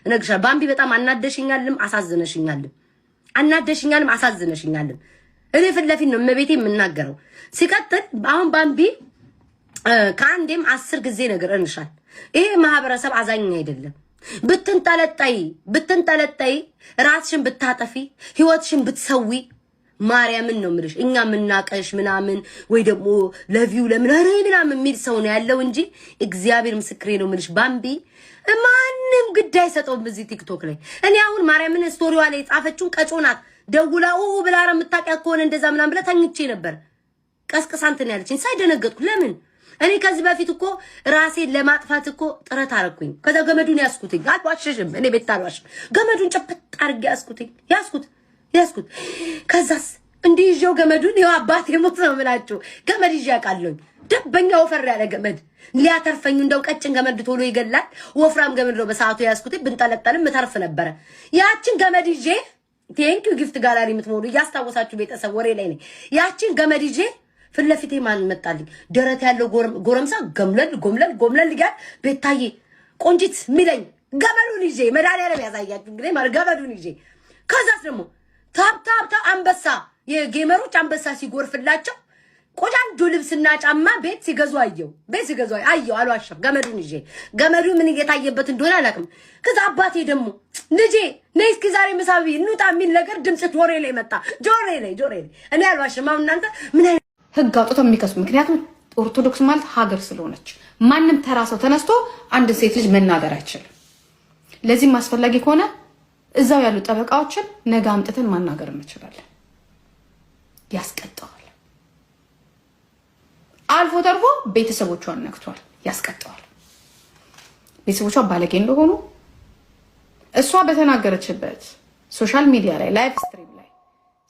እነግርሻለሁ። ባምቢ በጣም አናደሽኛልም አሳዝነሽኛልም። እኔ ፊት ለፊት ነው እመቤቴ የምናገረው። ሲቀጥል አሁን ባምቢ ከአንዴም 10 ጊዜ ነገርንሻል። ይሄ ማህበረሰብ አዛኝ አይደለም። ብትንጠለጠይ ራስሽን ብታጠፊ ህይወትሽን ብትሰዊ ማርያምን ነው ምልሽ። እኛ ምናቀሽ ምናምን ወይ ደግሞ ለቪው ምናምን የሚል ሰው ነው ያለው እንጂ እግዚአብሔር ምስክሬ ነው ምልሽ። ባምቢ ማንም ግዳይ ሰጠው በዚህ ቲክቶክ ላይ። እኔ አሁን ማርያምን ስቶሪዋ ላይ ጻፈችውን ቀጮናት ደውላው ብላራ የምታውቂያ ከሆነ እንደዛ ምናምን ብለ ተኝቼ ነበር። ቀስቀሳንተን ያለችኝ ሳይደነገጥኩ ለምን እኔ ከዚህ በፊት እኮ ራሴን ለማጥፋት እኮ ጥረት አረኩኝ። ከዛ ገመዱን ያስኩትኝ አልዋሽሽም። እኔ ቤት አልዋሽም። ገመዱን ጨበጥ አድርጌ ያስኩት ከዛስ እንዲህ ይዤው ገመዱን ይኸው አባቴ ሞት ነው የምላችሁ። ገመድ ይዤ አውቃለሁኝ። ደበኛ ወፈር ያለ ገመድ ሊያተርፈኝ እንደው ቀጭን ገመድ ቶሎ ይገላል። ወፍራም ገመድ ነው በሰዓቱ ያስኩት። ብንጠለጠልም ተርፍ ነበረ። ያችን ገመድ ይዤ ቴንኪው ጊፍት ጋላሪ የምትሞሉ እያስታወሳችሁ ቤተሰብ ወሬ ላይ ነኝ። ያችን ገመድ ይዤ ፊት ለፊቴ ማን መጣልኝ? ደረት ያለው ጎረምሳ ጎምለል ይጋር ቤታዬ ቆንጂት ሚለኝ ገመዱን ይዤ መድኃኒዓለም ያሳያችሁ እንግዲህ ማለት ገመዱን ይዤ ከዛስ ደግሞ ታፕ አንበሳ የጌመሮች አንበሳ ሲጎርፍላቸው ቆጃንጆ ልብስና ጫማ ቤት ሲገዙ አየው አልዋሽም። ገመዱን ይዤ ገመዱ ምን እየታየበት እንደሆነ አላውቅም። ከዛ አባቴ ደግሞ ልጄ ነይ እስኪ ዛሬ ምሳቢ እንውጣ የሚል ነገር ድምጽ ጆሬ ላይ መጣ። ጆሬ ላይ እኔ አልዋሽም። አሁን እናንተ ምን ህግ አውጥተው የሚከሱ ምክንያቱም ኦርቶዶክስ ማለት ሀገር ስለሆነች ማንም ተራ ሰው ተነስቶ አንድ ሴት ልጅ መናገር አይችልም። ለዚህም አስፈላጊ ከሆነ እዛው ያሉ ጠበቃዎችን ነገ አምጥተን ማናገር እንችላለን። ያስቀጣዋል። አልፎ ተርፎ ቤተሰቦቿን ነክቷል። ያስቀጣዋል። ቤተሰቦቿ ባለጌ እንደሆኑ እሷ በተናገረችበት ሶሻል ሚዲያ ላይ ላይቭ ስትሪም ላይ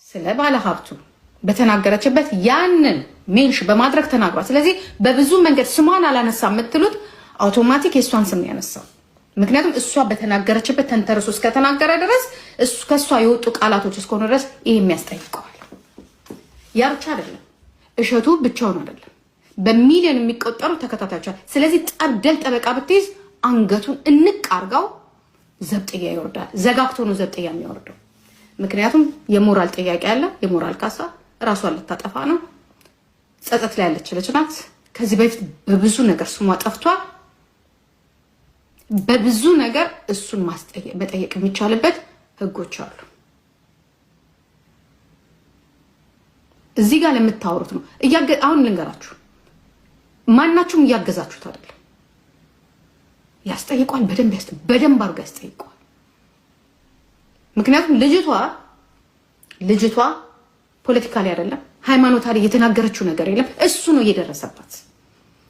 ስለ ባለ ሀብቱ በተናገረችበት ያንን ሜንሽ በማድረግ ተናግሯል። ስለዚህ በብዙ መንገድ ስሟን አላነሳ የምትሉት አውቶማቲክ የእሷን ስም ያነሳው። ምክንያቱም እሷ በተናገረችበት ተንተርሶ እስከተናገረ ድረስ ከእሷ የወጡ ቃላቶች እስከሆኑ ድረስ ይሄ የሚያስጠይቀዋል። ያ ብቻ አይደለም፣ እሸቱ ብቻውን አይደለም፣ በሚሊዮን የሚቆጠሩ ተከታታዮች። ስለዚህ ጠብደል ጠበቃ ብትይዝ አንገቱን እንቅ አርጋው ዘብጥያ ይወርዳል። ዘጋግቶ ነው ዘብጥያ የሚወርደው። ምክንያቱም የሞራል ጥያቄ አለ። የሞራል ካሳ ራሷን ልታጠፋ ነው። ጸጸት ላይ ያለች ልጅ ናት። ከዚህ በፊት በብዙ ነገር ስሟ ጠፍቷል። በብዙ ነገር እሱን መጠየቅ የሚቻልበት ህጎች አሉ። እዚህ ጋር ለምታወሩት ነው። አሁን ልንገራችሁ፣ ማናችሁም እያገዛችሁት አይደለም። ያስጠይቋል። በደንብ አድርጋ ያስጠይቋል። ምክንያቱም ልጅቷ ፖለቲካሊ አይደለም ሃይማኖታዊ የተናገረችው ነገር የለም። እሱ ነው እየደረሰባት።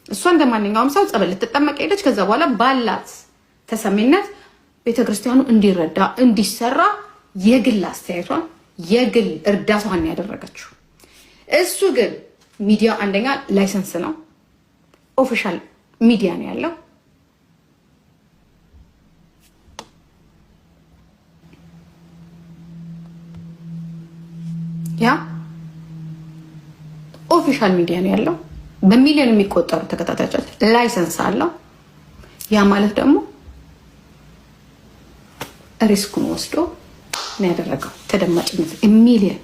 እሷ እንደማንኛውም ሰው ጸበል ልትጠመቅ ሄደች። ከዛ በኋላ ባላት ተሰሚነት ቤተክርስቲያኑ እንዲረዳ እንዲሰራ የግል አስተያየቷን የግል እርዳታዋን ያደረገችው። እሱ ግን ሚዲያ አንደኛ ላይሰንስ ነው፣ ኦፊሻል ሚዲያ ነው ያለው። ያ ኦፊሻል ሚዲያ ነው ያለው። በሚሊዮን የሚቆጠሩ ተከታታዮች ላይሰንስ አለው። ያ ማለት ደግሞ ሪስኩን ወስዶ ነው ያደረገው። ተደማጭነት ሚሊዮን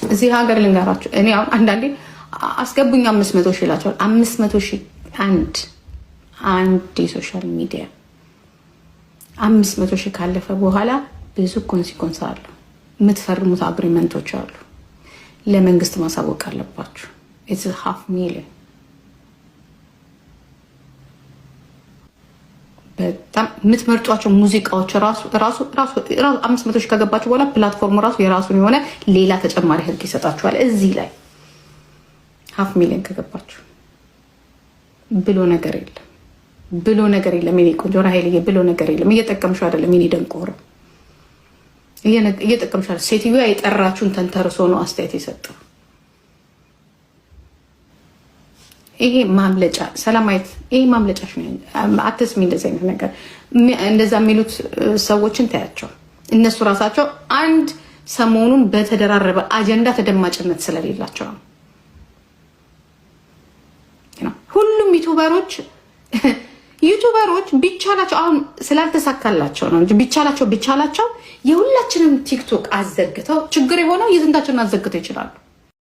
እዚህ ሀገር ልንገራችሁ። እኔ አሁን አንዳንዴ አስገቡኝ 500 ሺህ ይላቸዋል። 500 ሺህ አንድ የሶሻል ሚዲያ 500 ሺህ ካለፈ በኋላ ብዙ ኮንሲኮንስ አለው። የምትፈርሙት አግሪመንቶች አሉ። ለመንግስት ማሳወቅ አለባችሁ። it's 500,000 በጣም የምትመርጧቸው ሙዚቃዎች ራሱ 500 ሺህ ከገባችሁ በኋላ ፕላትፎርሙ ራሱ የራሱን የሆነ ሌላ ተጨማሪ ህግ ይሰጣችኋል። እዚህ ላይ 500,000 ከገባችሁ ብሎ ነገር የለም። የኔ ቆንጆ ራሄልዬ ብሎ ነገር የለም። እየጠቀምሽው አይደለም። የኔ ደንቆሮ እየጠቀምሻል። ሴትዮዋ የጠራችሁን ተንተርሶ ነው አስተያየት የሰጠው። ይሄ ማምለጫ ሰላማዊት፣ ይሄ ማምለጫሽ ነው። አትስሚ እንደዚህ አይነት ነገር። እንደዛ የሚሉት ሰዎችን ታያቸው። እነሱ ራሳቸው አንድ ሰሞኑን በተደራረበ አጀንዳ ተደማጭነት ስለሌላቸው ነው። ሁሉም ዩቲዩበሮች ዩቲዩበሮች ቢቻላቸው አሁን ስላልተሳካላቸው ነው እንጂ ቢቻላቸው የሁላችንም ቲክቶክ አዘግተው ችግር የሆነው የዝንታችንን አዘግተው ይችላሉ።